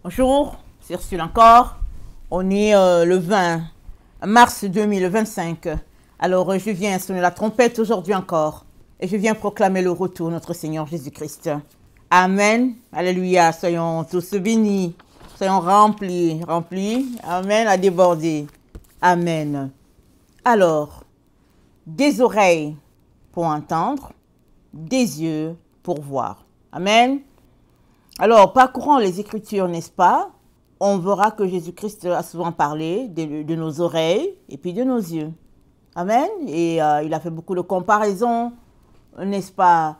Bonjour, c'est Ursule encore. On est le 20 mars 2025. Alors, je viens sonner la trompette aujourd'hui encore. Et je viens proclamer le retour de notre Seigneur Jésus-Christ. Amen. Alléluia. Soyons tous bénis. Soyons remplis. Amen. À déborder. Amen. Alors, des oreilles pour entendre, des yeux pour voir. Amen. Alors, parcourant les Écritures, n'est-ce pas, on verra que Jésus-Christ a souvent parlé de nos oreilles et puis de nos yeux. Amen. Et il a fait beaucoup de comparaisons, n'est-ce pas,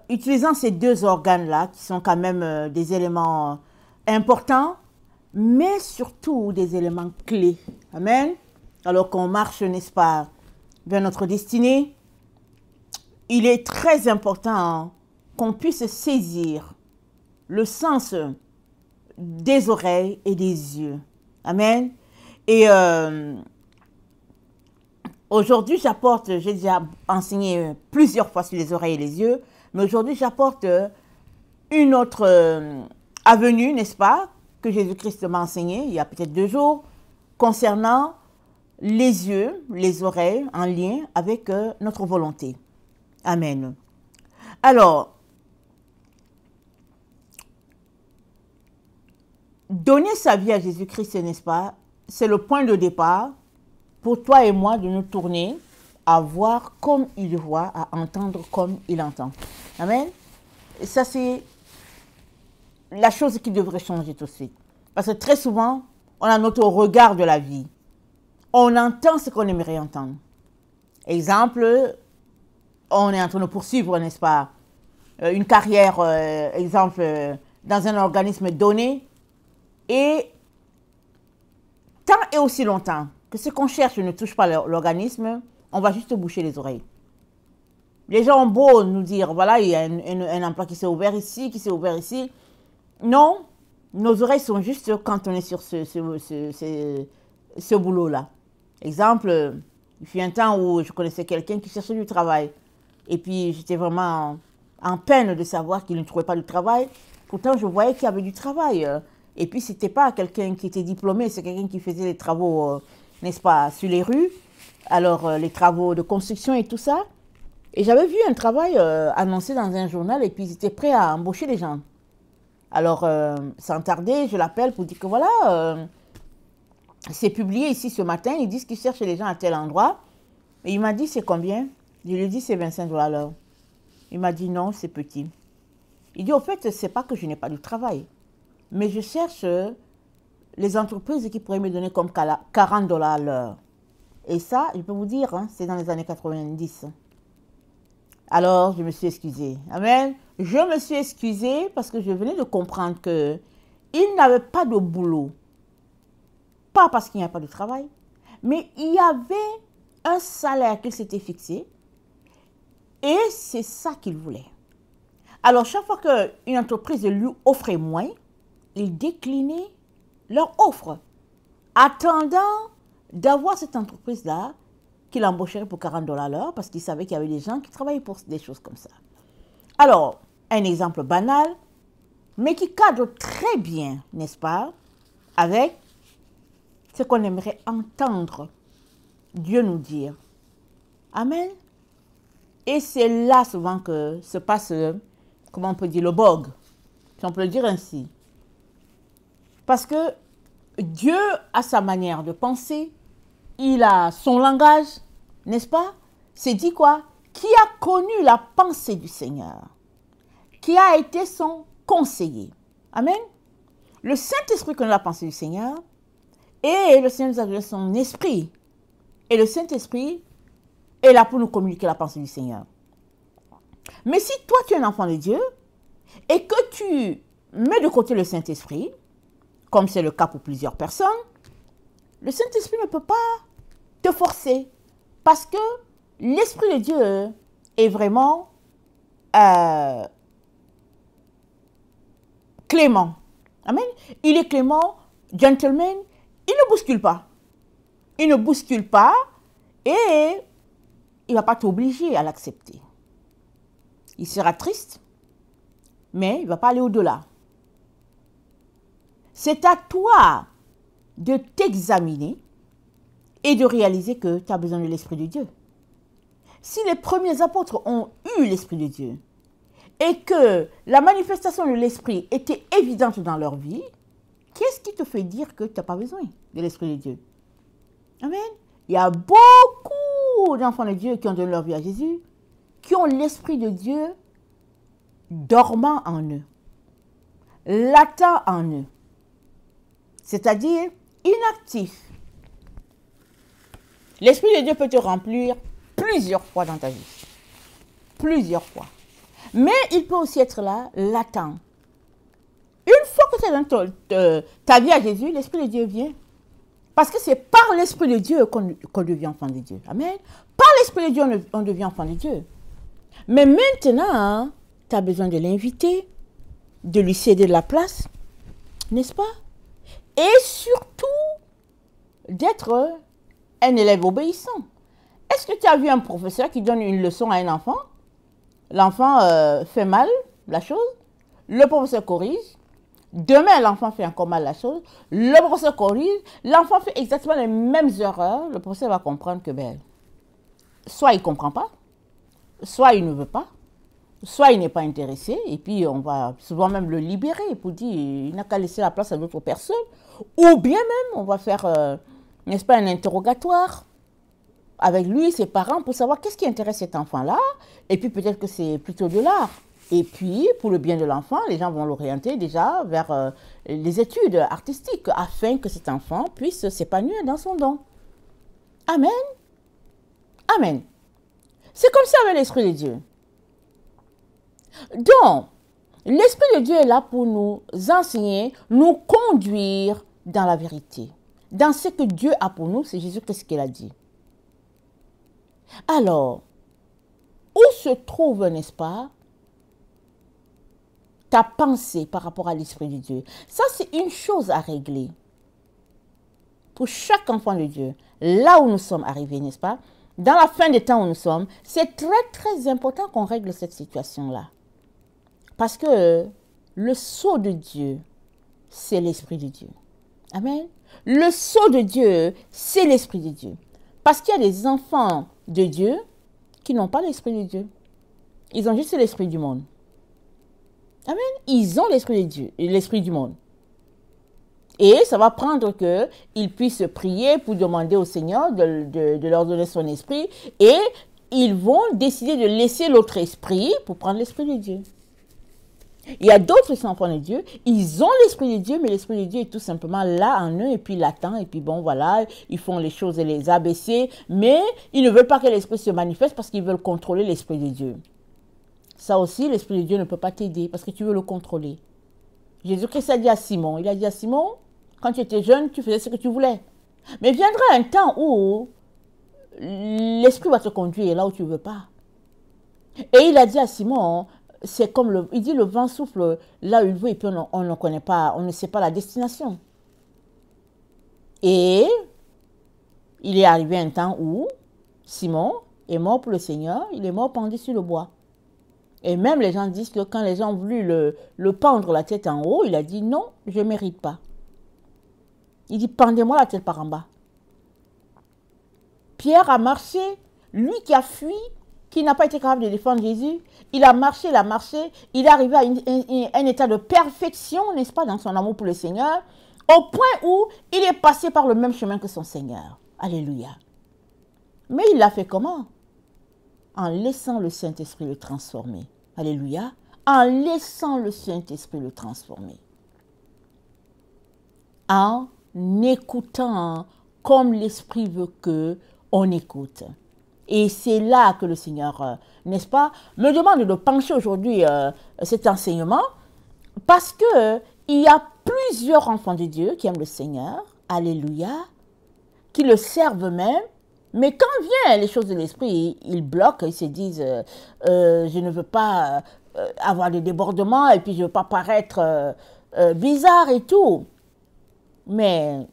utilisant ces deux organes-là, qui sont quand même des éléments importants, mais surtout des éléments clés. Amen. Alors qu'on marche, n'est-ce pas, vers notre destinée, il est très important qu'on puisse saisir le sens des oreilles et des yeux. Amen. Et aujourd'hui, j'apporte, j'ai déjà enseigné plusieurs fois sur les oreilles et les yeux, mais aujourd'hui, j'apporte une autre avenue, n'est-ce pas, que Jésus-Christ m'a enseigné il y a peut-être 2 jours, concernant les yeux, les oreilles, en lien avec notre volonté. Amen. Alors, donner sa vie à Jésus-Christ, n'est-ce pas, c'est le point de départ pour toi et moi de nous tourner à voir comme il voit, à entendre comme il entend. Amen. Et ça, c'est la chose qui devrait changer tout de suite. Parce que très souvent, on a notre regard de la vie. On entend ce qu'on aimerait entendre. Exemple, on est en train de poursuivre, n'est-ce pas, une carrière, exemple, dans un organisme donné. Et tant et aussi longtemps que ce qu'on cherche ne touche pas l'organisme, on va juste boucher les oreilles. Les gens ont beau nous dire, voilà, il y a un emploi qui s'est ouvert ici, qui s'est ouvert ici. Non, nos oreilles sont juste quand on est sur ce boulot-là. Exemple, il fut un temps où je connaissais quelqu'un qui cherchait du travail. Et puis, j'étais vraiment en peine de savoir qu'il ne trouvait pas de travail. Pourtant, je voyais qu'il y avait du travail. Et puis, ce n'était pas quelqu'un qui était diplômé, c'est quelqu'un qui faisait des travaux, n'est-ce pas, sur les rues. Alors, les travaux de construction et tout ça. Et j'avais vu un travail annoncé dans un journal et puis ils étaient prêts à embaucher les gens. Alors, sans tarder, je l'appelle pour dire que voilà, c'est publié ici ce matin, ils disent qu'ils cherchent les gens à tel endroit. Et il m'a dit, c'est combien? Je lui ai dit, c'est 25 $ l'heure. Il m'a dit, non, c'est petit. Il dit, au fait, c'est pas que je n'ai pas de travail. Mais je cherche les entreprises qui pourraient me donner comme 40 $ à l'heure. Et ça, je peux vous dire, hein, c'est dans les années 90. Alors, je me suis excusée. Amen. Je me suis excusée parce que je venais de comprendre qu'il n'avait pas de boulot. Pas parce qu'il n'y a pas de travail, mais il y avait un salaire qu'il s'était fixé et c'est ça qu'il voulait. Alors, chaque fois qu'une entreprise lui offrait moins, il déclinait leur offre, attendant d'avoir cette entreprise-là qu'il embaucherait pour 40 $ l'heure parce qu'il savait qu'il y avait des gens qui travaillaient pour des choses comme ça. Alors, un exemple banal, mais qui cadre très bien, n'est-ce pas, avec ce qu'on aimerait entendre Dieu nous dire. Amen. Et c'est là souvent que se passe, comment on peut dire, le bug, si on peut le dire ainsi. Parce que Dieu a sa manière de penser, il a son langage, n'est-ce pas? C'est dit quoi? Qui a connu la pensée du Seigneur? Qui a été son conseiller? Amen. Le Saint-Esprit connaît la pensée du Seigneur et le Seigneur nous a donné son esprit. Et le Saint-Esprit est là pour nous communiquer la pensée du Seigneur. Mais si toi tu es un enfant de Dieu et que tu mets de côté le Saint-Esprit, comme c'est le cas pour plusieurs personnes, le Saint-Esprit ne peut pas te forcer parce que l'Esprit de Dieu est vraiment clément. Amen. Il est clément, gentleman, il ne bouscule pas. Il ne bouscule pas et il ne va pas t'obliger à l'accepter. Il sera triste, mais il ne va pas aller au-delà. C'est à toi de t'examiner et de réaliser que tu as besoin de l'Esprit de Dieu. Si les premiers apôtres ont eu l'Esprit de Dieu et que la manifestation de l'Esprit était évidente dans leur vie, qu'est-ce qui te fait dire que tu n'as pas besoin de l'Esprit de Dieu? Amen. Il y a beaucoup d'enfants de Dieu qui ont donné leur vie à Jésus, qui ont l'Esprit de Dieu dormant en eux, latent en eux, c'est-à-dire inactif. L'Esprit de Dieu peut te remplir plusieurs fois dans ta vie. Plusieurs fois. Mais il peut aussi être là, latent. Une fois que tu donnes ta vie à Jésus, l'Esprit de Dieu vient. Parce que c'est par l'Esprit de Dieu qu'on devient enfant de Dieu. Amen. Par l'Esprit de Dieu, on devient enfant de Dieu. Mais maintenant, tu as besoin de l'inviter, de lui céder de la place, n'est-ce pas? Et surtout, d'être un élève obéissant. Est-ce que tu as vu un professeur qui donne une leçon à un enfant? L'enfant fait mal la chose, le professeur corrige. Demain, l'enfant fait encore mal la chose, le professeur corrige. L'enfant fait exactement les mêmes erreurs. Le professeur va comprendre que soit il ne comprend pas, soit il ne veut pas, soit il n'est pas intéressé. Et puis, on va souvent même le libérer pour dire il n'a qu'à laisser la place à d'autres personnes. Ou bien même, on va faire, n'est-ce pas, un interrogatoire avec lui, ses parents, pour savoir qu'est-ce qui intéresse cet enfant-là. Et puis peut-être que c'est plutôt de l'art. Et puis, pour le bien de l'enfant, les gens vont l'orienter déjà vers les études artistiques afin que cet enfant puisse s'épanouir dans son don. Amen. Amen. C'est comme ça avec l'Esprit de Dieu. Donc, l'Esprit de Dieu est là pour nous enseigner, nous conduire dans la vérité. Dans ce que Dieu a pour nous, c'est Jésus Christ qu'il a dit. Alors, où se trouve, n'est-ce pas, ta pensée par rapport à l'Esprit de Dieu? Ça, c'est une chose à régler. Pour chaque enfant de Dieu, là où nous sommes arrivés, n'est-ce pas? Dans la fin des temps où nous sommes, c'est très, très important qu'on règle cette situation-là. Parce que le sceau de Dieu, c'est l'Esprit de Dieu. Amen. Le sceau de Dieu, c'est l'Esprit de Dieu. Parce qu'il y a des enfants de Dieu qui n'ont pas l'Esprit de Dieu. Ils ont juste l'Esprit du monde. Amen. Ils ont l'Esprit de Dieu, l'Esprit du monde. Et ça va prendre qu'ils puissent prier pour demander au Seigneur de leur donner son esprit. Et ils vont décider de laisser l'autre esprit pour prendre l'Esprit de Dieu. Il y a d'autres qui sont enfants de Dieu, ils ont l'Esprit de Dieu, mais l'Esprit de Dieu est tout simplement là en eux, et puis l'attend, et puis bon, voilà, ils font les choses et les ABC, mais ils ne veulent pas que l'Esprit se manifeste parce qu'ils veulent contrôler l'Esprit de Dieu. Ça aussi, l'Esprit de Dieu ne peut pas t'aider parce que tu veux le contrôler. Jésus-Christ a dit à Simon, il a dit à Simon, quand tu étais jeune, tu faisais ce que tu voulais. Mais viendra un temps où l'Esprit va te conduire là où tu ne veux pas. Et il a dit à Simon, c'est comme il dit le vent souffle là où il veut et puis on ne connaît pas, on ne sait pas la destination. Et il est arrivé un temps où Simon est mort pour le Seigneur, il est mort pendu sur le bois. Et même les gens disent que quand les gens ont voulu le pendre la tête en haut, il a dit non, je ne mérite pas. Il dit pendez-moi la tête par en bas. Pierre a marché, lui qui a fui, qui n'a pas été capable de défendre Jésus, il a marché, il est arrivé à un état de perfection, n'est-ce pas, dans son amour pour le Seigneur, au point où il est passé par le même chemin que son Seigneur. Alléluia. Mais il l'a fait comment? En laissant le Saint-Esprit le transformer. Alléluia. En laissant le Saint-Esprit le transformer. En écoutant comme l'Esprit veut qu'on écoute. Et c'est là que le Seigneur, n'est-ce pas, me demande de pencher aujourd'hui cet enseignement parce que il y a plusieurs enfants de Dieu qui aiment le Seigneur, alléluia, qui le servent même, mais quand viennent les choses de l'esprit, ils bloquent, ils se disent je ne veux pas avoir des débordements et puis je ne veux pas paraître bizarre et tout. Mais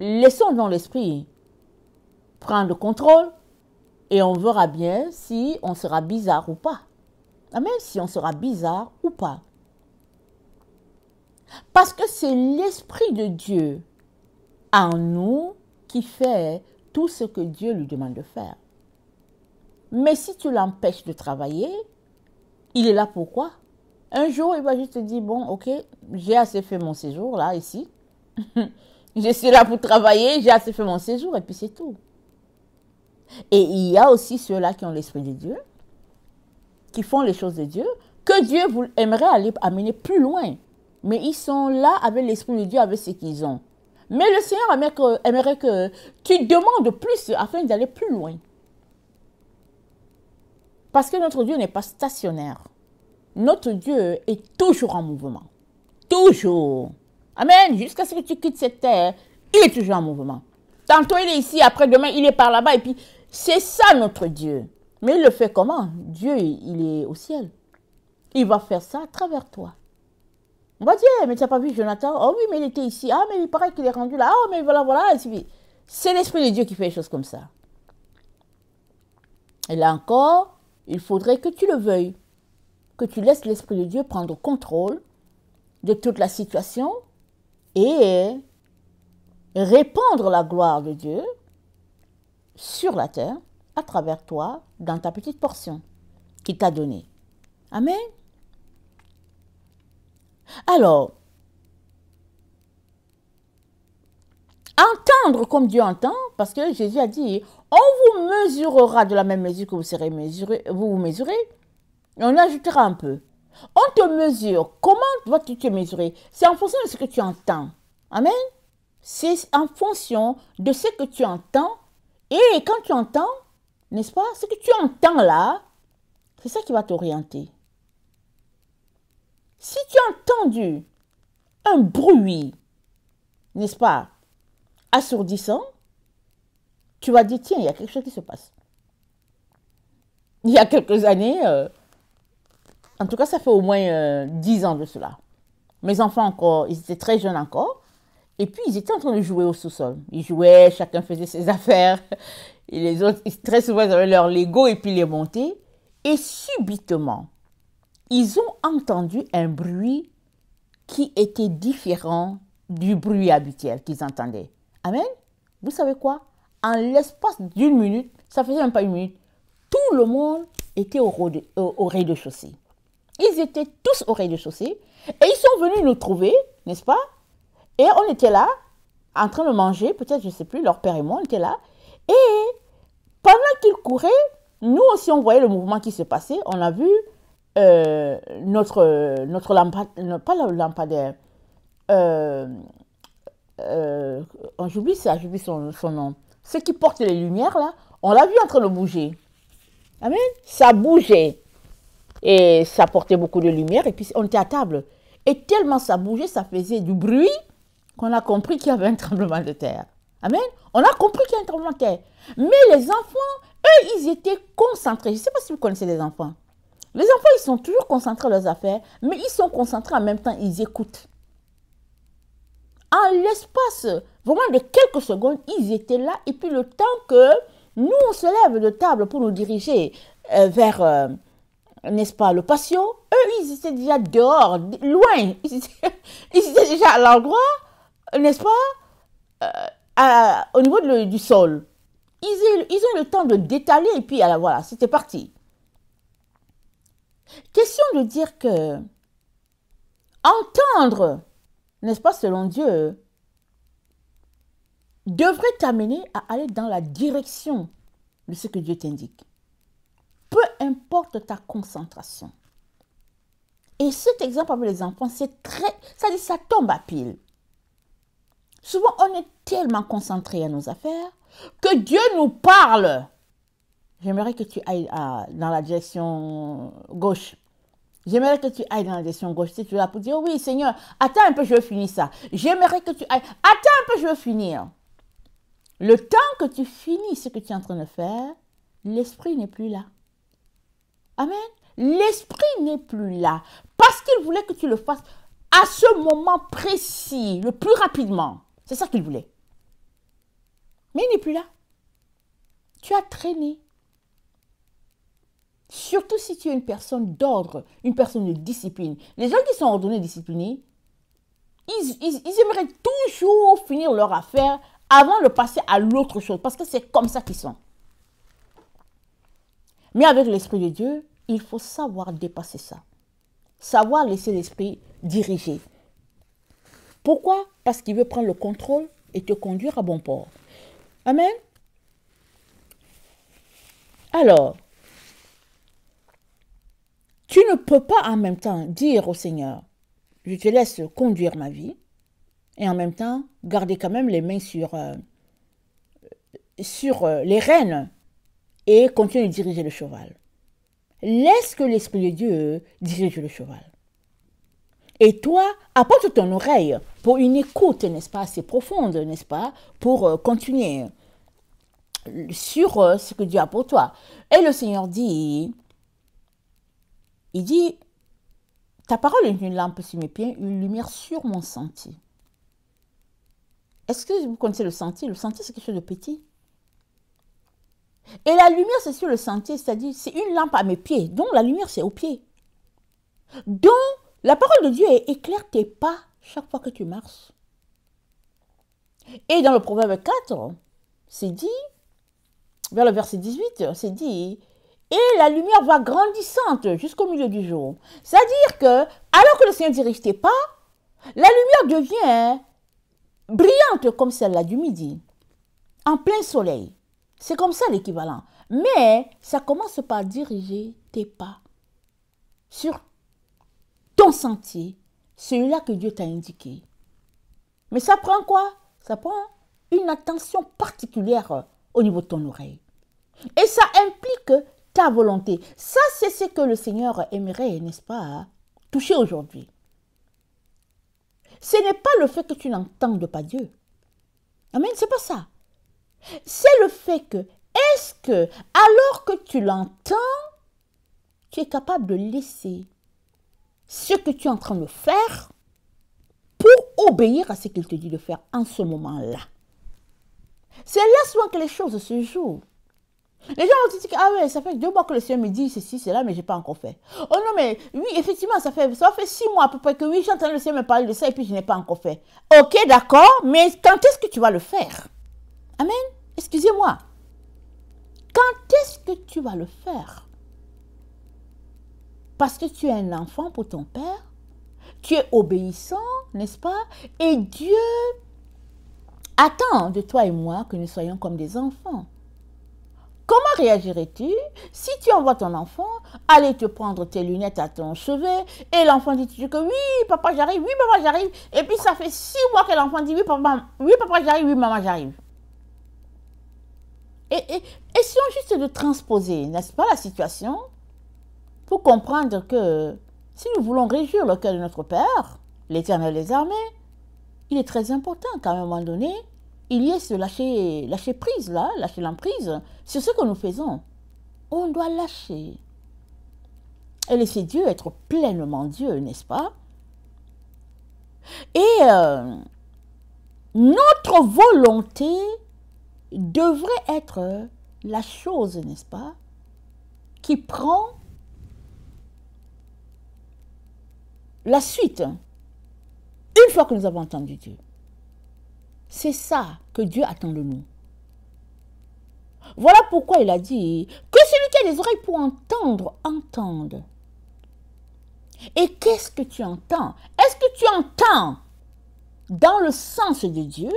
laissons dans l'esprit prendre le contrôle et on verra bien si on sera bizarre ou pas. Amen, si on sera bizarre ou pas. Parce que c'est l'Esprit de Dieu en nous qui fait tout ce que Dieu lui demande de faire. Mais si tu l'empêches de travailler, il est là pourquoi? Un jour, il va juste te dire, bon, ok, j'ai assez fait mon séjour là, ici. Je suis là pour travailler, j'ai assez fait mon séjour et puis c'est tout. Et il y a aussi ceux-là qui ont l'Esprit de Dieu, qui font les choses de Dieu, que Dieu aimerait aller amener plus loin. Mais ils sont là avec l'Esprit de Dieu, avec ce qu'ils ont. Mais le Seigneur aimerait que tu demandes plus afin d'aller plus loin. Parce que notre Dieu n'est pas stationnaire. Notre Dieu est toujours en mouvement. Toujours. Amen. Jusqu'à ce que tu quittes cette terre, il est toujours en mouvement. Tantôt il est ici, après-demain il est par là-bas. Et puis c'est ça notre Dieu. Mais il le fait comment? Dieu, il est au ciel. Il va faire ça à travers toi. On va dire, mais tu n'as pas vu Jonathan? Oh oui, mais il était ici. Ah, mais il paraît qu'il est rendu là. Oh, mais voilà, voilà. C'est l'Esprit de Dieu qui fait les choses comme ça. Et là encore, il faudrait que tu le veuilles. Que tu laisses l'Esprit de Dieu prendre contrôle de toute la situation et répandre la gloire de Dieu sur la terre à travers toi dans ta petite portion qu'il t'a donnée. Amen. Alors, entendre comme Dieu entend, parce que Jésus a dit, on vous mesurera de la même mesure que vous serez mesuré, vous mesurez, et on ajoutera un peu. On te mesure. Comment dois-tu te mesurer? C'est en fonction de ce que tu entends. Amen. C'est en fonction de ce que tu entends. Et quand tu entends, n'est-ce pas, ce que tu entends là, c'est ça qui va t'orienter. Si tu as entendu un bruit, n'est-ce pas, assourdissant, tu vas dire, tiens, il y a quelque chose qui se passe. Il y a quelques années, en tout cas, ça fait au moins 10 ans de cela. Mes enfants encore, ils étaient très jeunes encore. Et puis, ils étaient en train de jouer au sous-sol. Ils jouaient, chacun faisait ses affaires. Et les autres, très souvent, ils avaient leur Lego et puis ils les montaient. Et subitement, ils ont entendu un bruit qui était différent du bruit habituel qu'ils entendaient. Amen. Vous savez quoi? En l'espace d'une minute, ça faisait même pas une minute, tout le monde était au rez-de-chaussée. Ils étaient tous au rez-de-chaussée et ils sont venus nous trouver, n'est-ce pas? Et on était là, en train de manger, peut-être, je ne sais plus, leur père et moi, on était là. Et pendant qu'ils couraient, nous aussi, on voyait le mouvement qui se passait. On a vu notre lampadaire, pas le lampadaire, j'oublie ça, j'oublie son nom. Ceux qui portent les lumières, là, on l'a vu en train de bouger. Amen. Ça bougeait. Et ça portait beaucoup de lumière. Et puis, on était à table. Et tellement ça bougeait, ça faisait du bruit qu'on a compris qu'il y avait un tremblement de terre. Amen. On a compris qu'il y a un tremblement de terre. Mais les enfants, eux, ils étaient concentrés. Je ne sais pas si vous connaissez les enfants. Les enfants, ils sont toujours concentrés dans leurs affaires, mais ils sont concentrés en même temps, ils écoutent. En l'espace vraiment de quelques secondes, ils étaient là. Et puis le temps que nous, on se lève de table pour nous diriger vers, n'est-ce pas, le patio, eux, ils étaient déjà dehors, loin. Ils étaient déjà à l'endroit, n'est-ce pas, au niveau du sol. Ils ont le temps de détaler et puis voilà, c'était parti. Question de dire que entendre, n'est-ce pas, selon Dieu, devrait t'amener à aller dans la direction de ce que Dieu t'indique. Peu importe ta concentration. Et cet exemple avec les enfants, ça tombe à pile. Souvent, on est tellement concentré à nos affaires que Dieu nous parle. J'aimerais que tu ailles dans la direction gauche. J'aimerais que tu ailles dans la direction gauche. Si tu es là pour dire, oui, Seigneur, attends un peu, je veux finir ça. J'aimerais que tu ailles, attends un peu, je veux finir. Le temps que tu finis ce que tu es en train de faire, l'esprit n'est plus là. Amen. L'esprit n'est plus là. Parce qu'il voulait que tu le fasses à ce moment précis, le plus rapidement. C'est ça qu'il voulait. Mais il n'est plus là. Tu as traîné. Surtout si tu es une personne d'ordre, une personne de discipline. Les gens qui sont ordonnés, disciplinés, Ils aimeraient toujours finir leur affaire avant de passer à l'autre chose, parce que c'est comme ça qu'ils sont. Mais avec l'Esprit de Dieu, il faut savoir dépasser ça. Savoir laisser l'Esprit diriger. Pourquoi? Parce qu'il veut prendre le contrôle et te conduire à bon port. Amen. Alors, tu ne peux pas en même temps dire au Seigneur, je te laisse conduire ma vie, et en même temps garder quand même les mains sur les rênes et continuer de diriger le cheval. Laisse que l'Esprit de Dieu dirige le cheval. Et toi, apporte ton oreille pour une écoute, n'est-ce pas, assez profonde, n'est-ce pas, pour continuer sur ce que Dieu a pour toi. Et le Seigneur dit, il dit, ta parole est une lampe sur mes pieds, une lumière sur mon sentier. Est-ce que vous connaissez le sentier? Le sentier, c'est quelque chose de petit. Et la lumière, c'est sur le sentier, c'est-à-dire, c'est une lampe à mes pieds. Donc, la lumière, c'est aux pieds. Donc, la parole de Dieu éclaire tes pas chaque fois que tu marches. Et dans le Proverbe 4, c'est dit, vers le verset 18, c'est dit, et la lumière va grandissante jusqu'au milieu du jour. C'est-à-dire que, alors que le Seigneur dirige tes pas, la lumière devient brillante comme celle-là du midi, en plein soleil. C'est comme ça l'équivalent. Mais ça commence par diriger tes pas sur ton sentier, celui-là que Dieu t'a indiqué. Mais ça prend quoi? Ça prend une attention particulière au niveau de ton oreille. Et ça implique ta volonté. Ça, c'est ce que le Seigneur aimerait, n'est-ce pas, toucher aujourd'hui. Ce n'est pas le fait que tu n'entendes pas Dieu. Amen, c'est pas ça. C'est le fait que, est-ce que, alors que tu l'entends, tu es capable de laisser ce que tu es en train de faire pour obéir à ce qu'il te dit de faire en ce moment-là. C'est là souvent que les choses se jouent. Les gens vont te dire que, ah ouais, ça fait 2 mois que le Seigneur me dit ceci, cela, mais je n'ai pas encore fait. Oh non, mais oui, effectivement, ça fait 6 mois à peu près que oui, j'entends le Seigneur me parler de ça et puis je n'ai pas encore fait. Ok, d'accord, mais quand est-ce que tu vas le faire? Amen. Excusez-moi. Quand est-ce que tu vas le faire? Parce que tu es un enfant pour ton Père, tu es obéissant, n'est-ce pas? Et Dieu attend de toi et moi que nous soyons comme des enfants. Comment réagirais-tu si tu envoies ton enfant aller te prendre tes lunettes à ton chevet et l'enfant dit que oui, papa, j'arrive, oui, maman, j'arrive. Et puis ça fait 6 mois que l'enfant dit oui, papa, j'arrive, oui, maman, j'arrive. Et essayons juste de transposer, n'est-ce pas, la situation pour comprendre que si nous voulons réjouir le cœur de notre Père, l'Éternel des armées, il est très important qu'à un moment donné, il y ait ce lâcher prise là, lâcher l'emprise sur ce que nous faisons. On doit lâcher et laisser Dieu être pleinement Dieu, n'est-ce pas? Et notre volonté devrait être la chose, n'est-ce pas, qui prend la suite une fois que nous avons entendu Dieu. C'est ça que Dieu attend de nous. Voilà pourquoi il a dit que celui qui a des oreilles pour entendre, entende. Et qu'est-ce que tu entends? Est-ce que tu entends dans le sens de Dieu?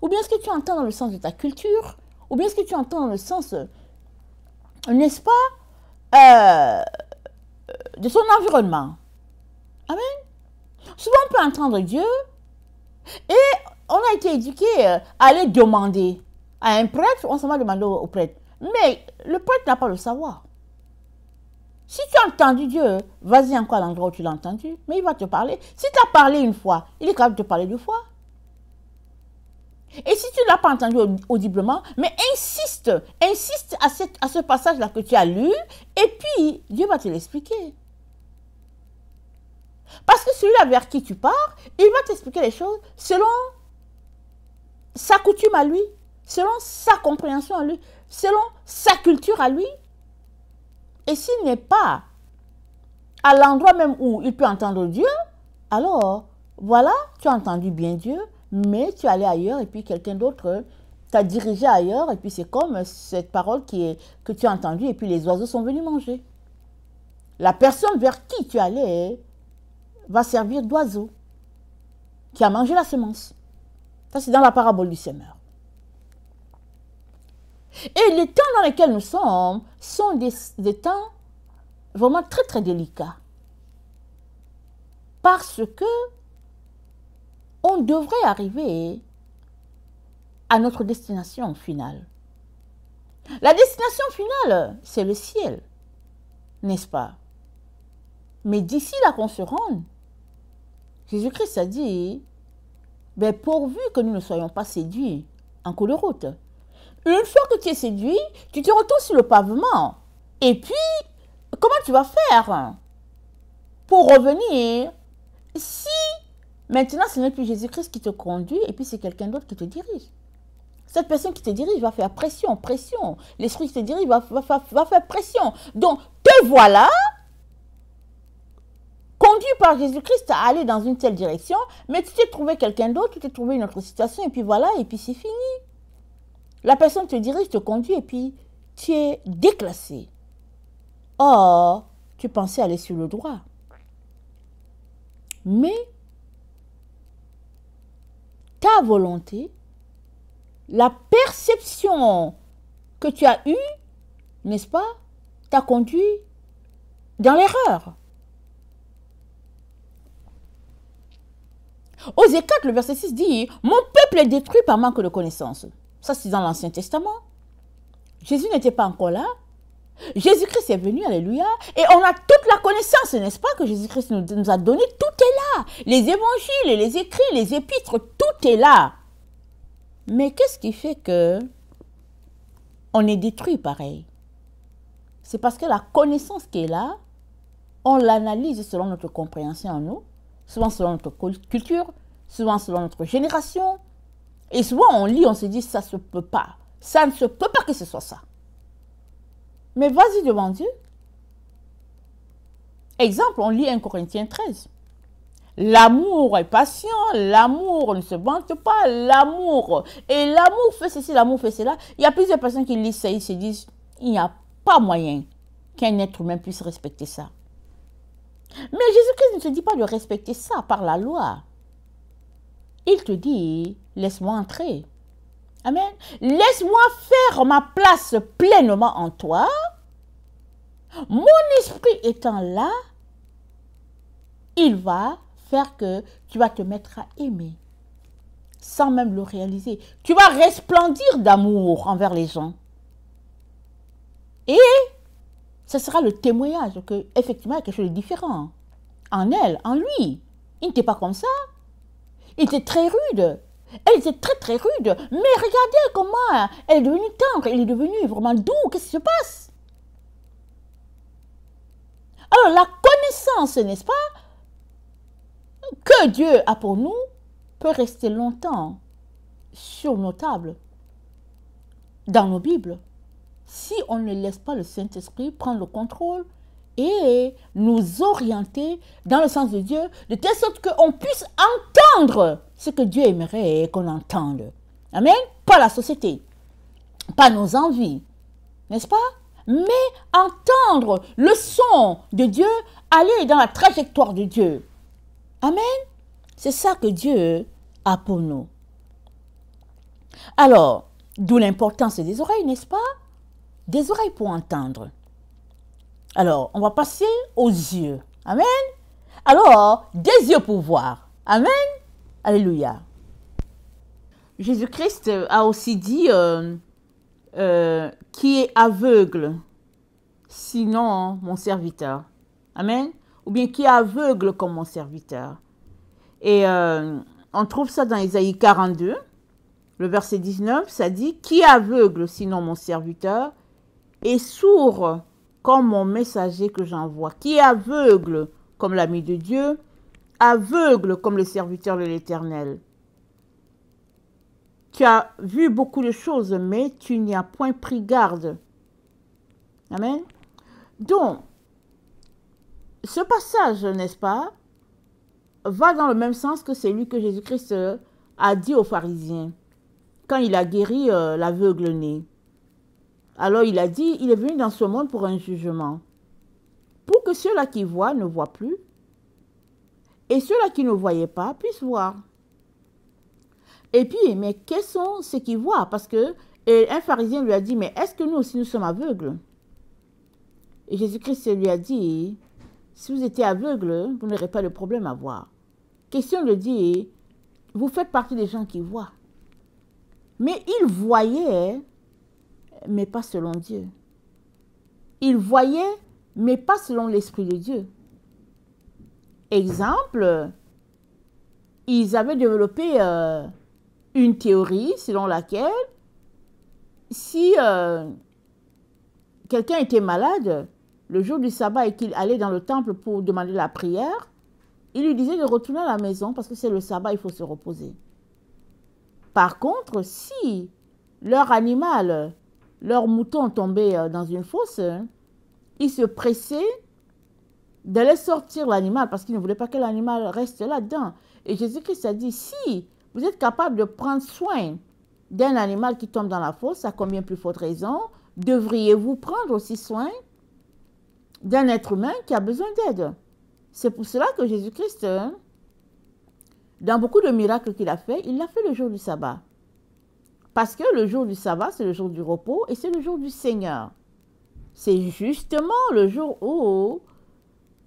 Ou bien est-ce que tu entends dans le sens de ta culture? Ou bien est-ce que tu entends dans le sens, n'est-ce pas, de son environnement? Amen. Souvent on peut entendre Dieu et on a été éduqué à aller demander à un prêtre, on s'en va demander au prêtre. Mais le prêtre n'a pas le savoir. Si tu as entendu Dieu, vas-y encore à l'endroit où tu l'as entendu, mais il va te parler. Si tu as parlé une fois, il est capable de te parler 2 fois. Et si tu ne l'as pas entendu audiblement, mais insiste à ce passage-là que tu as lu, et puis Dieu va te l'expliquer. Parce que celui-là vers qui tu pars, il va t'expliquer les choses selon sa coutume à lui, selon sa compréhension à lui, selon sa culture à lui. Et s'il n'est pas à l'endroit même où il peut entendre Dieu, alors Voilà, tu as entendu bien Dieu, mais tu es allé ailleurs et puis quelqu'un d'autre t'a dirigé ailleurs et puis c'est comme cette parole que tu as entendue et puis les oiseaux sont venus manger. La personne vers qui tu allais va servir d'oiseau qui a mangé la semence. Ça, c'est dans la parabole du semeur. Et les temps dans lesquels nous sommes sont des temps vraiment très, très délicats. Parce que on devrait arriver à notre destination finale. La destination finale, c'est le ciel, n'est-ce pas? Mais d'ici là qu'on se rende, Jésus-Christ a dit, ben pourvu que nous ne soyons pas séduits en cours de route. Une fois que tu es séduit, tu te retrouves sur le pavement. Et puis, comment tu vas faire pour revenir si maintenant ce n'est plus Jésus-Christ qui te conduit et puis c'est quelqu'un d'autre qui te dirige? Cette personne qui te dirige va faire pression, pression. L'esprit qui te dirige va faire pression. Donc, te voilà conduit par Jésus-Christ à aller dans une telle direction, mais tu t'es trouvé quelqu'un d'autre, tu t'es trouvé une autre situation, et puis voilà, et puis c'est fini. La personne te dirige, te conduit, et puis tu es déclassé. Or, tu pensais aller sur le droit. Mais ta volonté, la perception que tu as eue, n'est-ce pas, t'a conduit dans l'erreur. Osée 4, le verset 6 dit « Mon peuple est détruit par manque de connaissance ». Ça, c'est dans l'Ancien Testament. Jésus n'était pas encore là. Jésus-Christ est venu, alléluia, et on a toute la connaissance, n'est-ce pas, que Jésus-Christ nous a donné. Tout est là. Les évangiles, les écrits, les épîtres, tout est là. Mais qu'est-ce qui fait que on est détruit pareil? C'est parce que la connaissance qui est là, on l'analyse selon notre compréhension en nous, souvent selon notre culture, souvent selon notre génération. Et souvent on lit, on se dit, ça ne se peut pas. Ça ne se peut pas que ce soit ça. Mais vas-y devant Dieu. Exemple, on lit 1 Corinthiens 13. L'amour est patient, l'amour ne se vante pas, l'amour. Et l'amour fait ceci, l'amour fait cela. Il y a plusieurs personnes qui lisent ça et se disent, il n'y a pas moyen qu'un être humain puisse respecter ça. Mais Jésus-Christ ne te dit pas de respecter ça par la loi. Il te dit, laisse-moi entrer. Amen. Laisse-moi faire ma place pleinement en toi. Mon esprit étant là, il va faire que tu vas te mettre à aimer, sans même le réaliser. Tu vas resplendir d'amour envers les gens. Et ce sera le témoignage que, effectivement, il y a quelque chose de différent. En elle, en lui. Il n'était pas comme ça. Il était très rude. Elle était très très rude. Mais regardez comment elle est devenue tendre. Elle est devenue vraiment doux. Qu'est-ce qui se passe? Alors la connaissance, n'est-ce pas, que Dieu a pour nous, peut rester longtemps sur nos tables, dans nos Bibles, si on ne laisse pas le Saint-Esprit prendre le contrôle et nous orienter dans le sens de Dieu, de telle sorte qu'on puisse entendre ce que Dieu aimerait qu'on entende. Amen. Pas la société, pas nos envies, n'est-ce pas? Mais entendre le son de Dieu, aller dans la trajectoire de Dieu. Amen. C'est ça que Dieu a pour nous. Alors, d'où l'importance des oreilles, n'est-ce pas? Des oreilles pour entendre. Alors, on va passer aux yeux. Amen. Alors, des yeux pour voir. Amen. Alléluia. Jésus-Christ a aussi dit qui est aveugle, sinon mon serviteur. Amen. Ou bien qui est aveugle comme mon serviteur. Et on trouve ça dans Isaïe 42, le verset 19, ça dit, qui est aveugle sinon mon serviteur et sourd comme mon messager que j'envoie. Qui est aveugle comme l'ami de Dieu, aveugle comme le serviteur de l'Éternel. Tu as vu beaucoup de choses, mais tu n'y as point pris garde. Amen. Donc, ce passage, n'est-ce pas, va dans le même sens que celui que Jésus-Christ a dit aux pharisiens quand il a guéri l'aveugle-né. Alors il a dit, il est venu dans ce monde pour un jugement, pour que ceux-là qui voient ne voient plus, et ceux-là qui ne voyaient pas puissent voir. Et puis, mais quels sont ceux qui voient? Parce que un pharisien lui a dit, mais est-ce que nous aussi nous sommes aveugles? Et Jésus-Christ lui a dit, si vous étiez aveugle, vous n'aurez pas de problème à voir. Question de dire, vous faites partie des gens qui voient. Mais ils voyaient, mais pas selon Dieu. Ils voyaient, mais pas selon l'Esprit de Dieu. Exemple, ils avaient développé une théorie selon laquelle si quelqu'un était malade, le jour du sabbat et qu'il allait dans le temple pour demander la prière, il lui disait de retourner à la maison parce que c'est le sabbat, il faut se reposer. Par contre, si leur animal, leur mouton tombait dans une fosse, ils se pressaient d'aller sortir l'animal parce qu'ils ne voulaient pas que l'animal reste là-dedans. Et Jésus-Christ a dit, si vous êtes capable de prendre soin d'un animal qui tombe dans la fosse, à combien plus forte raison devriez-vous prendre aussi soin d'un être humain qui a besoin d'aide? C'est pour cela que Jésus-Christ, dans beaucoup de miracles qu'il a fait, il l'a fait le jour du sabbat. Parce que le jour du sabbat, c'est le jour du repos et c'est le jour du Seigneur. C'est justement le jour où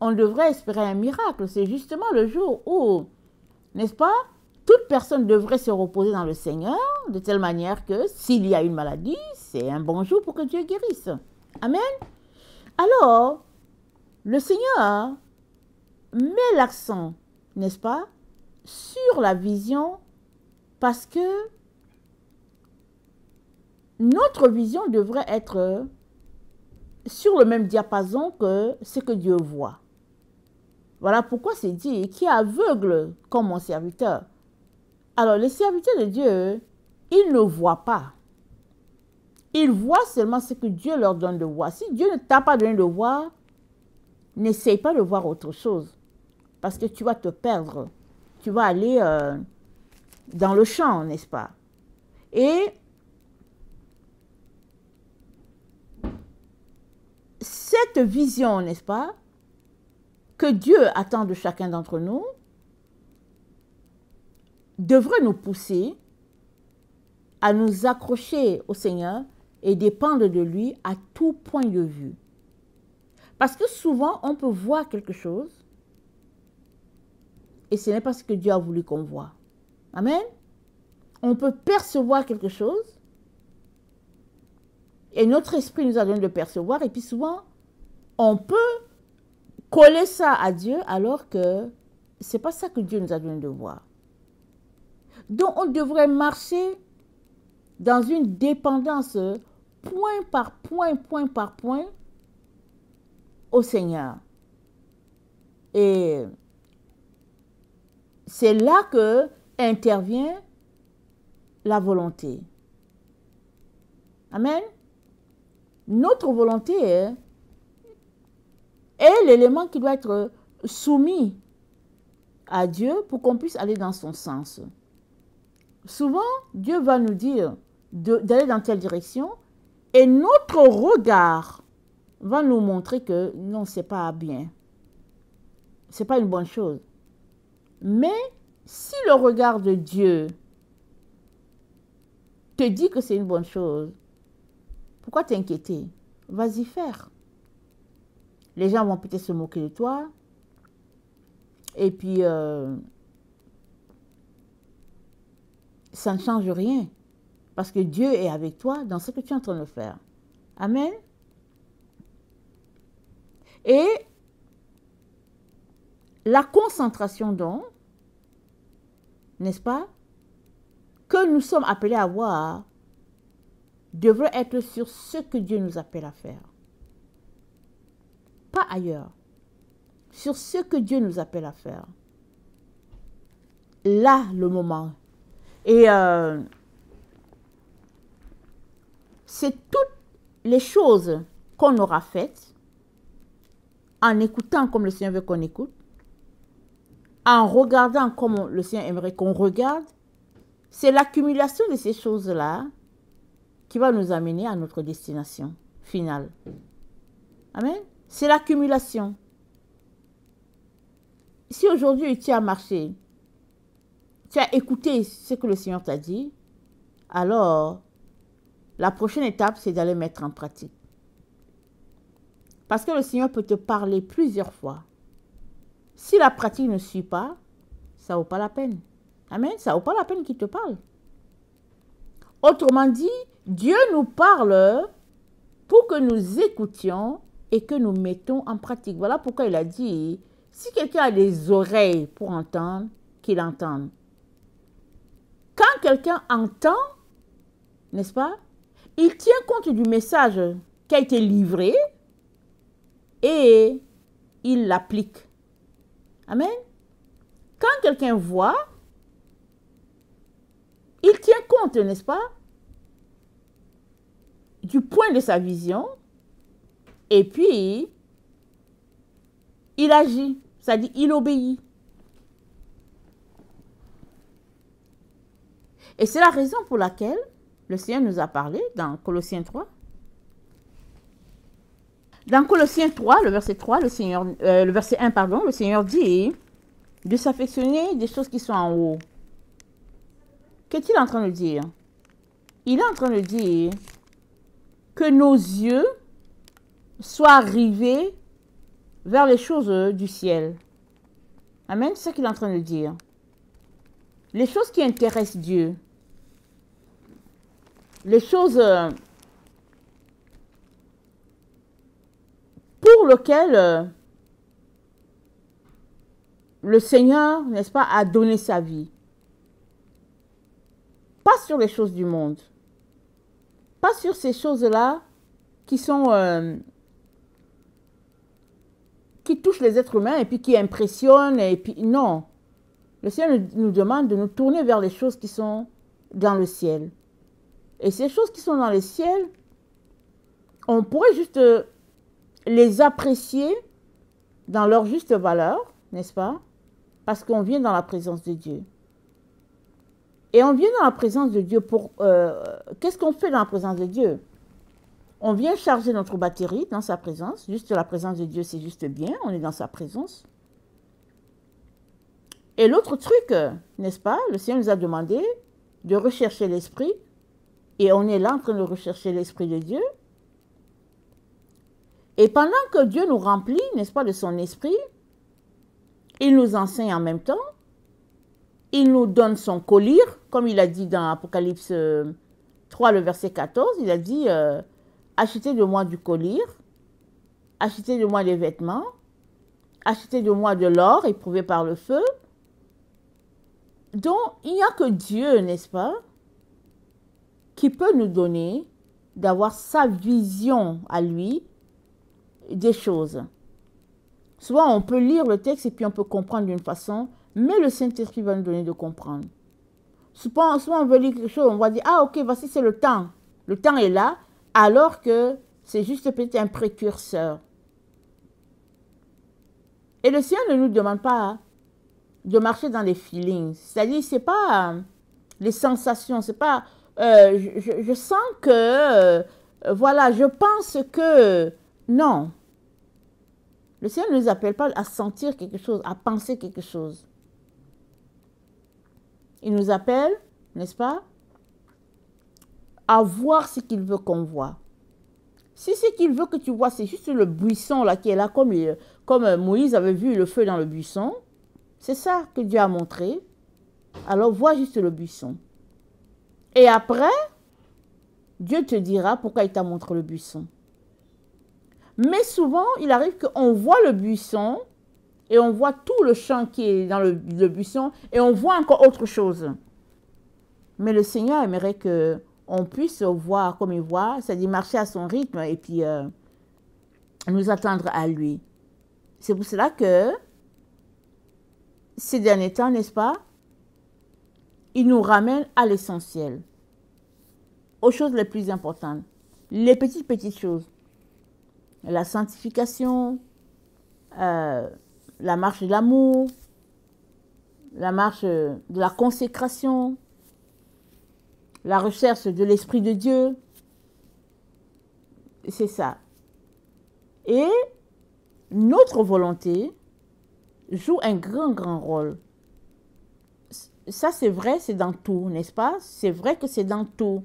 on devrait espérer un miracle. C'est justement le jour où, n'est-ce pas, toute personne devrait se reposer dans le Seigneur, de telle manière que s'il y a une maladie, c'est un bon jour pour que Dieu guérisse. Amen. Alors, le Seigneur met l'accent, n'est-ce pas, sur la vision parce que notre vision devrait être sur le même diapason que ce que Dieu voit. Voilà pourquoi c'est dit qui est aveugle comme mon serviteur. Alors, les serviteurs de Dieu, ils ne voient pas. Ils voient seulement ce que Dieu leur donne de voir. Si Dieu ne t'a pas donné de voir, n'essaye pas de voir autre chose. Parce que tu vas te perdre. Tu vas aller dans le champ, n'est-ce pas? Et cette vision, n'est-ce pas, que Dieu attend de chacun d'entre nous, devrait nous pousser à nous accrocher au Seigneur et dépendre de lui à tout point de vue. Parce que souvent, on peut voir quelque chose et ce n'est pas ce que Dieu a voulu qu'on voit. Amen. On peut percevoir quelque chose et notre esprit nous a donné de percevoir et puis souvent, on peut coller ça à Dieu alors que ce n'est pas ça que Dieu nous a donné de voir. Donc, on devrait marcher dans une dépendance point par point au Seigneur. Et c'est là que intervient la volonté. Amen. Notre volonté est l'élément qui doit être soumis à Dieu pour qu'on puisse aller dans son sens. Souvent, Dieu va nous dire d'aller dans telle direction et notre regard va nous montrer que non, ce n'est pas bien. Ce n'est pas une bonne chose. Mais si le regard de Dieu te dit que c'est une bonne chose, pourquoi t'inquiéter? Vas-y faire. Les gens vont peut-être se moquer de toi. Et puis, ça ne change rien. Parce que Dieu est avec toi dans ce que tu es en train de faire. Amen. Et la concentration donc, n'est-ce pas, que nous sommes appelés à avoir, devrait être sur ce que Dieu nous appelle à faire. Pas ailleurs. Sur ce que Dieu nous appelle à faire. Là, le moment. Et c'est toutes les choses qu'on aura faites en écoutant comme le Seigneur veut qu'on écoute, en regardant comme le Seigneur aimerait qu'on regarde, c'est l'accumulation de ces choses-là qui va nous amener à notre destination finale. Amen. C'est l'accumulation. Si aujourd'hui tu as marché, tu as écouté ce que le Seigneur t'a dit, alors la prochaine étape, c'est d'aller mettre en pratique. Parce que le Seigneur peut te parler plusieurs fois. Si la pratique ne suit pas, ça ne vaut pas la peine. Amen. Ça ne vaut pas la peine qu'il te parle. Autrement dit, Dieu nous parle pour que nous écoutions et que nous mettons en pratique. Voilà pourquoi il a dit, si quelqu'un a des oreilles pour entendre, qu'il entende. Quand quelqu'un entend, n'est-ce pas, il tient compte du message qui a été livré et il l'applique. Amen. Quand quelqu'un voit, il tient compte, n'est-ce pas, du point de sa vision et puis il agit, c'est-à-dire il obéit. Et c'est la raison pour laquelle le Seigneur nous a parlé dans Colossiens 3. Dans Colossiens 3, le verset 3, le verset 1, pardon, le Seigneur dit de s'affectionner des choses qui sont en haut. Qu'est-il en train de dire? Il est en train de dire que nos yeux soient rivés vers les choses du ciel. Amen, c'est ce qu'il est en train de dire. Les choses qui intéressent Dieu. Les choses pour lesquelles le Seigneur, n'est-ce pas, a donné sa vie. Pas sur les choses du monde. Pas sur ces choses-là qui sont qui touchent les êtres humains et puis qui impressionnent et puis non. Le Seigneur nous demande de nous tourner vers les choses qui sont dans le ciel. Et ces choses qui sont dans le ciel, on pourrait juste les apprécier dans leur juste valeur, n'est-ce pas? Parce qu'on vient dans la présence de Dieu. Et on vient dans la présence de Dieu pour... qu'est-ce qu'on fait dans la présence de Dieu? On vient charger notre batterie dans sa présence. Juste la présence de Dieu, c'est juste bien. On est dans sa présence. Et l'autre truc, n'est-ce pas? Le Seigneur nous a demandé de rechercher l'Esprit. Et on est là en train de rechercher l'Esprit de Dieu. Et pendant que Dieu nous remplit, n'est-ce pas, de son Esprit, il nous enseigne en même temps. Il nous donne son collier, comme il a dit dans Apocalypse 3, le verset 14. Il a dit, achetez de moi du collier, achetez de moi des vêtements, achetez de moi de l'or éprouvé par le feu. Donc, il n'y a que Dieu, n'est-ce pas, qui peut nous donner d'avoir sa vision à lui des choses. Souvent, on peut lire le texte et puis on peut comprendre d'une façon, mais le Saint-Esprit va nous donner de comprendre. Souvent, on veut lire quelque chose, on va dire, ah ok, voici c'est le temps. Le temps est là, alors que c'est juste peut-être un précurseur. Et le Seigneur ne nous demande pas de marcher dans les feelings. C'est-à-dire, ce n'est pas les sensations, c'est pas je sens que, voilà, je pense que, non. Le Seigneur ne nous appelle pas à sentir quelque chose, à penser quelque chose. Il nous appelle, n'est-ce pas, à voir ce qu'il veut qu'on voit. Si ce qu'il veut que tu vois, c'est juste le buisson là qui est là, comme Moïse avait vu le feu dans le buisson, c'est ça que Dieu a montré. Alors vois juste le buisson. Et après, Dieu te dira pourquoi il t'a montré le buisson. Mais souvent, il arrive qu'on voit le buisson et on voit tout le champ qui est dans le buisson et on voit encore autre chose. Mais le Seigneur aimerait qu'on puisse voir comme il voit, c'est-à-dire marcher à son rythme et puis nous attendre à lui. C'est pour cela que ces derniers temps, n'est-ce pas, il nous ramène à l'essentiel, aux choses les plus importantes, les petites choses. La sanctification, la marche de l'amour, la marche de la consécration, la recherche de l'Esprit de Dieu. C'est ça. Et notre volonté joue un grand rôle. Ça, c'est vrai, c'est dans tout, n'est-ce pas? C'est vrai que c'est dans tout.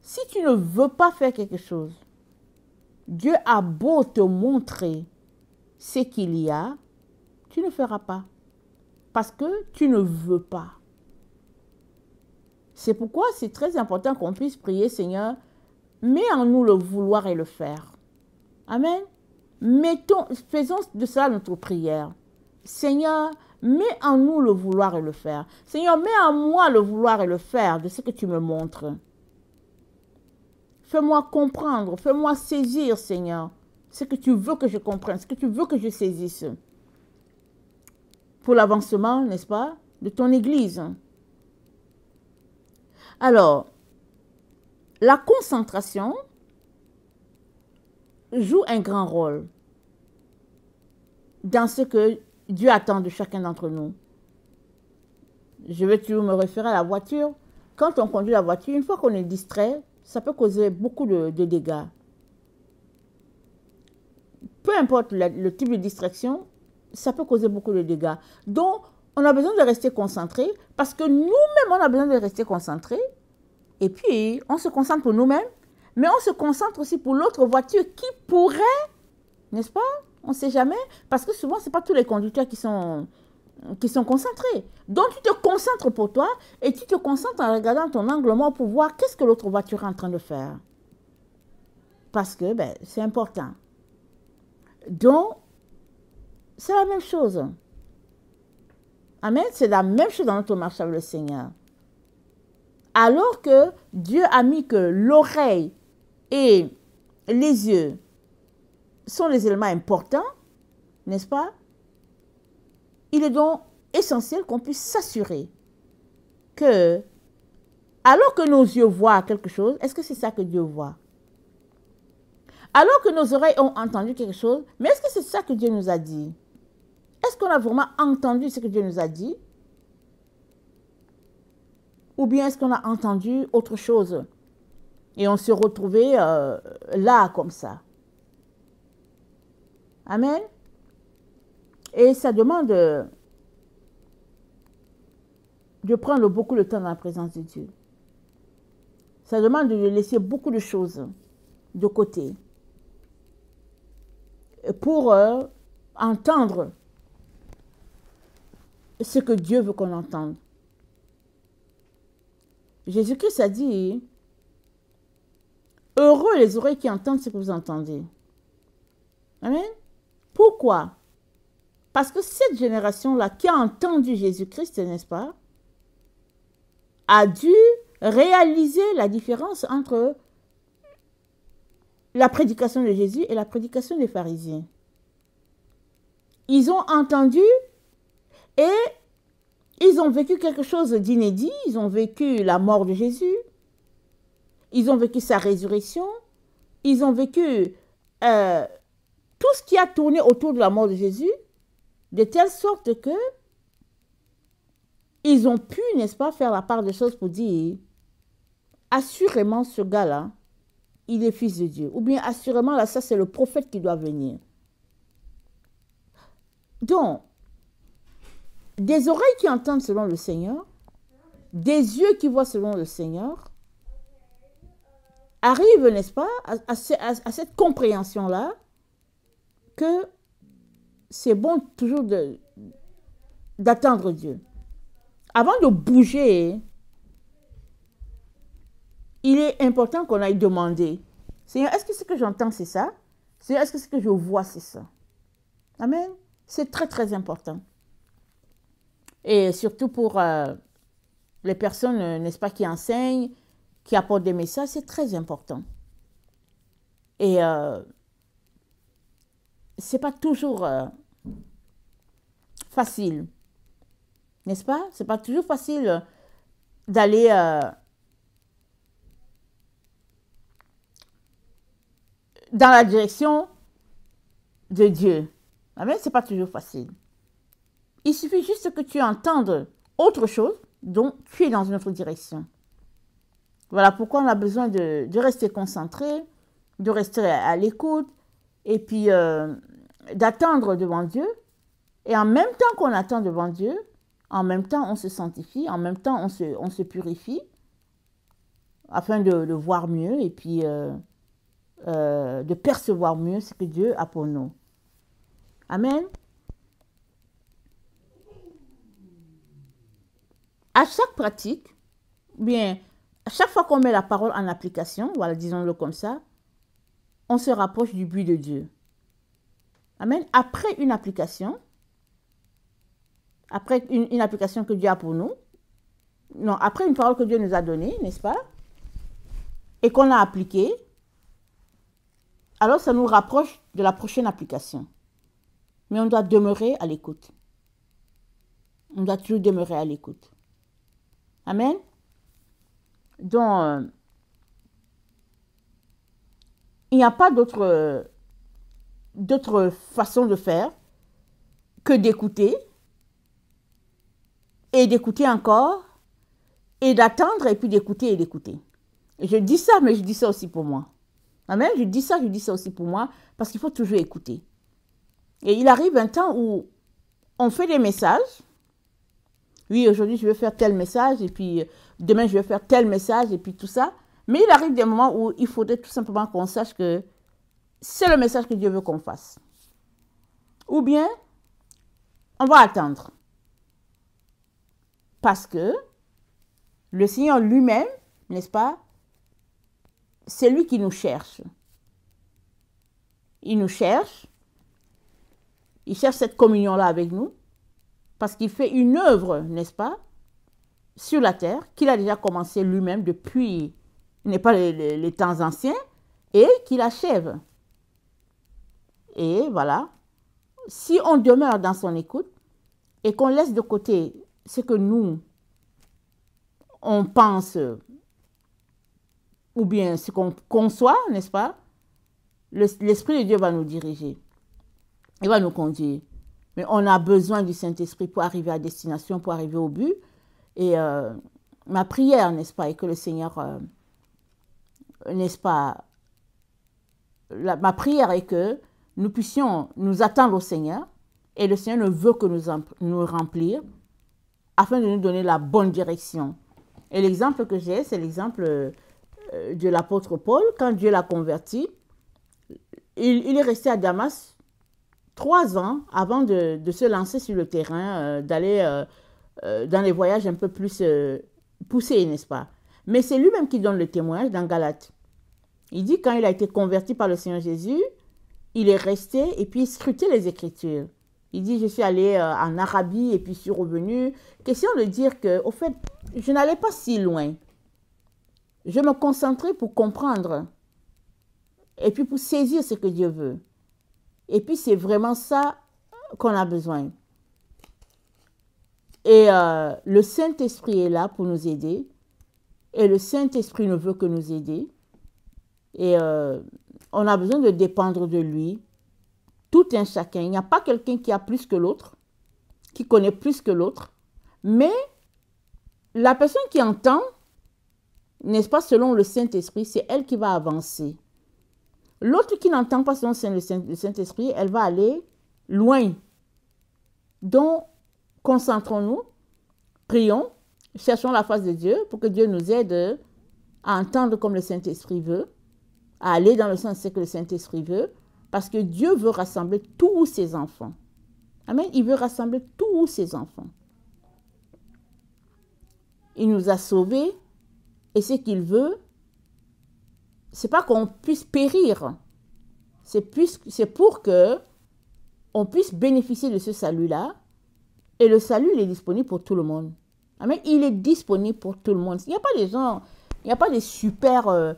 Si tu ne veux pas faire quelque chose, Dieu a beau te montrer ce qu'il y a, tu ne feras pas. Parce que tu ne veux pas. C'est pourquoi c'est très important qu'on puisse prier, Seigneur, mets en nous le vouloir et le faire. Amen. Faisons de cela notre prière. Seigneur, mets en nous le vouloir et le faire. Seigneur, mets en moi le vouloir et le faire de ce que tu me montres. Fais-moi comprendre, fais-moi saisir, Seigneur, ce que tu veux que je comprenne, ce que tu veux que je saisisse. Pour l'avancement, n'est-ce pas, de ton Église. Alors, la concentration joue un grand rôle dans ce que Dieu attend de chacun d'entre nous. Je vais toujours me référer à la voiture. Quand on conduit la voiture, une fois qu'on est distrait, ça peut causer beaucoup de dégâts. Peu importe le type de distraction, ça peut causer beaucoup de dégâts. Donc, on a besoin de rester concentré parce que nous-mêmes, on a besoin de rester concentré. Et puis, on se concentre pour nous-mêmes, mais on se concentre aussi pour l'autre voiture qui pourrait, n'est-ce pas? On ne sait jamais, parce que souvent, ce n'est pas tous les conducteurs qui sont concentrés. Donc, tu te concentres pour toi et tu te concentres en regardant ton angle mort pour voir qu'est-ce que l'autre voiture est en train de faire. Parce que c'est important. Donc, c'est la même chose. Amen. C'est la même chose dans notre marche avec le Seigneur. Alors que Dieu a mis que l'oreille et les yeux sont les éléments importants, n'est-ce pas? Il est donc essentiel qu'on puisse s'assurer que, alors que nos yeux voient quelque chose, est-ce que c'est ça que Dieu voit? Alors que nos oreilles ont entendu quelque chose, mais est-ce que c'est ça que Dieu nous a dit? Est-ce qu'on a vraiment entendu ce que Dieu nous a dit? Ou bien est-ce qu'on a entendu autre chose? Et on s'est retrouvé là comme ça. Amen. Et ça demande de prendre beaucoup de temps dans la présence de Dieu. Ça demande de laisser beaucoup de choses de côté pour entendre ce que Dieu veut qu'on entende. Jésus-Christ a dit, heureux les oreilles qui entendent ce que vous entendez. Amen. Pourquoi? Parce que cette génération-là qui a entendu Jésus-Christ, n'est-ce pas, a dû réaliser la différence entre la prédication de Jésus et la prédication des pharisiens. Ils ont entendu et ils ont vécu quelque chose d'inédit. Ils ont vécu la mort de Jésus. Ils ont vécu sa résurrection. Ils ont vécu tout ce qui a tourné autour de la mort de Jésus, de telle sorte que ils ont pu, n'est-ce pas, faire la part des choses pour dire, assurément ce gars-là, il est fils de Dieu. Ou bien assurément, là, ça c'est le prophète qui doit venir. Donc, des oreilles qui entendent selon le Seigneur, des yeux qui voient selon le Seigneur, arrivent, n'est-ce pas, à cette compréhension-là, que c'est bon toujours d'attendre Dieu. Avant de bouger, il est important qu'on aille demander, Seigneur, est-ce que ce que j'entends, c'est ça? Seigneur, est-ce que ce que je vois, c'est ça? Amen. C'est très, très important. Et surtout pour les personnes, n'est-ce pas, qui enseignent, qui apportent des messages, c'est très important. Et c'est pas toujours facile, n'est-ce pas? C'est pas toujours facile d'aller dans la direction de Dieu. Amen, c'est pas toujours facile. Il suffit juste que tu entendes autre chose, donc tu es dans une autre direction. Voilà pourquoi on a besoin de rester concentré, de rester à l'écoute, et puis d'attendre devant Dieu. Et en même temps qu'on attend devant Dieu, en même temps on se sanctifie, en même temps on se purifie, afin de voir mieux et puis de percevoir mieux ce que Dieu a pour nous. Amen. À chaque pratique, bien, à chaque fois qu'on met la parole en application, voilà, disons-le comme ça, on se rapproche du but de Dieu. Amen. Après une application que Dieu a pour nous, non, après une parole que Dieu nous a donnée, n'est-ce pas, et qu'on a appliquée, alors ça nous rapproche de la prochaine application. Mais on doit demeurer à l'écoute. On doit toujours demeurer à l'écoute. Amen. Donc, il n'y a pas d'autre façon de faire que d'écouter et d'écouter encore et d'attendre et puis d'écouter et d'écouter. Et je dis ça, mais je dis ça aussi pour moi. Amen. Je dis ça aussi pour moi parce qu'il faut toujours écouter. Et il arrive un temps où on fait des messages. Oui, aujourd'hui, je vais faire tel message, et puis demain, je vais faire tel message, et puis tout ça. Mais il arrive des moments où il faudrait tout simplement qu'on sache que c'est le message que Dieu veut qu'on fasse. Ou bien, on va attendre. Parce que le Seigneur lui-même, n'est-ce pas, c'est lui qui nous cherche. Il nous cherche. Il cherche cette communion-là avec nous. Parce qu'il fait une œuvre, n'est-ce pas, sur la terre, qu'il a déjà commencé lui-même depuis, n'est pas les temps anciens, et qu'il achève. Et voilà, si on demeure dans son écoute, et qu'on laisse de côté ce que nous, on pense, ou bien ce qu'on conçoit, n'est-ce pas, l'Esprit de Dieu va nous diriger. Il va nous conduire. Mais on a besoin du Saint-Esprit pour arriver à destination, pour arriver au but. Et ma prière, n'est-ce pas, est que le Seigneur, n'est-ce pas, ma prière est que nous puissions nous attendre au Seigneur, et le Seigneur ne veut que nous remplir, afin de nous donner la bonne direction. Et l'exemple que j'ai, c'est l'exemple de l'apôtre Paul. Quand Dieu l'a converti, il est resté à Damas 3 ans avant de se lancer sur le terrain, d'aller dans les voyages un peu plus poussés, n'est-ce pas? Mais c'est lui-même qui donne le témoignage dans Galates. Il dit quand il a été converti par le Seigneur Jésus, il est resté et puis il scrutait les Écritures. Il dit, je suis allé en Arabie et puis je suis revenu. Question de dire que, au fait, je n'allais pas si loin. Je me concentrais pour comprendre et puis pour saisir ce que Dieu veut. Et puis, c'est vraiment ça qu'on a besoin. Et le Saint-Esprit est là pour nous aider. Et le Saint-Esprit ne veut que nous aider. Et on a besoin de dépendre de lui. Tout un chacun. Il n'y a pas quelqu'un qui a plus que l'autre, qui connaît plus que l'autre. Mais la personne qui entend, n'est-ce pas, selon le Saint-Esprit, c'est elle qui va avancer. L'autre qui n'entend pas selon le Saint-Esprit, elle va aller loin. Donc, concentrons-nous, prions, cherchons la face de Dieu pour que Dieu nous aide à entendre comme le Saint-Esprit veut, à aller dans le sens que le Saint-Esprit veut, parce que Dieu veut rassembler tous ses enfants. Amen. Il veut rassembler tous ses enfants. Il nous a sauvés et ce qu'il veut, c'est pas qu'on puisse périr, c'est pour que on puisse bénéficier de ce salut-là. Et le salut, il est disponible pour tout le monde. Amen. Il est disponible pour tout le monde. Il n'y a pas des gens, il n'y a pas des super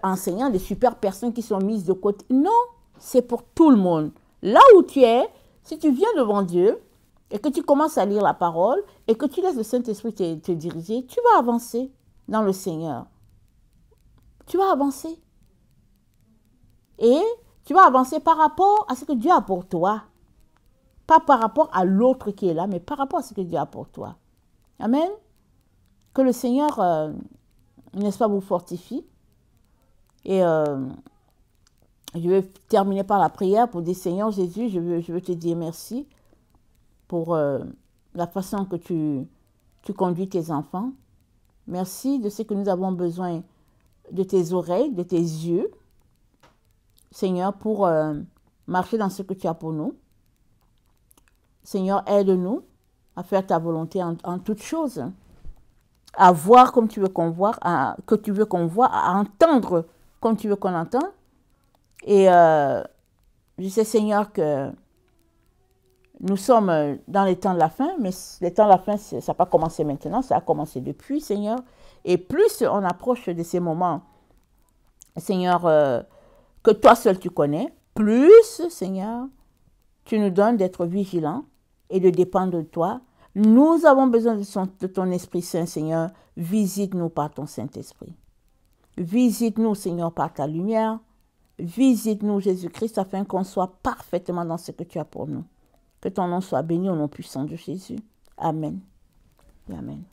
enseignants, des super personnes qui sont mises de côté. Non, c'est pour tout le monde. Là où tu es, si tu viens devant Dieu et que tu commences à lire la parole et que tu laisses le Saint-Esprit te diriger, tu vas avancer dans le Seigneur. Tu vas avancer. Et tu vas avancer par rapport à ce que Dieu a pour toi. Pas par rapport à l'autre qui est là, mais par rapport à ce que Dieu a pour toi. Amen. Que le Seigneur, n'est-ce pas, vous fortifie. Et je vais terminer par la prière pour dire, Seigneur Jésus, je veux te dire merci pour la façon que tu conduis tes enfants. Merci de ce que nous avons besoin de tes oreilles, de tes yeux, Seigneur, pour marcher dans ce que tu as pour nous. Seigneur, aide-nous à faire ta volonté en toutes choses, à voir comme tu veux qu'on voit, que tu veux qu'on voit, à entendre comme tu veux qu'on entende. Et je sais, Seigneur, que nous sommes dans les temps de la fin, mais les temps de la fin, ça n'a pas commencé maintenant, ça a commencé depuis, Seigneur. Et plus on approche de ces moments, Seigneur, que toi seul tu connais, plus, Seigneur, tu nous donnes d'être vigilants et de dépendre de toi. Nous avons besoin de ton Esprit Saint, Seigneur. Visite-nous par ton Saint-Esprit. Visite-nous, Seigneur, par ta lumière. Visite-nous, Jésus-Christ, afin qu'on soit parfaitement dans ce que tu as pour nous. Que ton nom soit béni au nom puissant de Jésus. Amen. Et amen.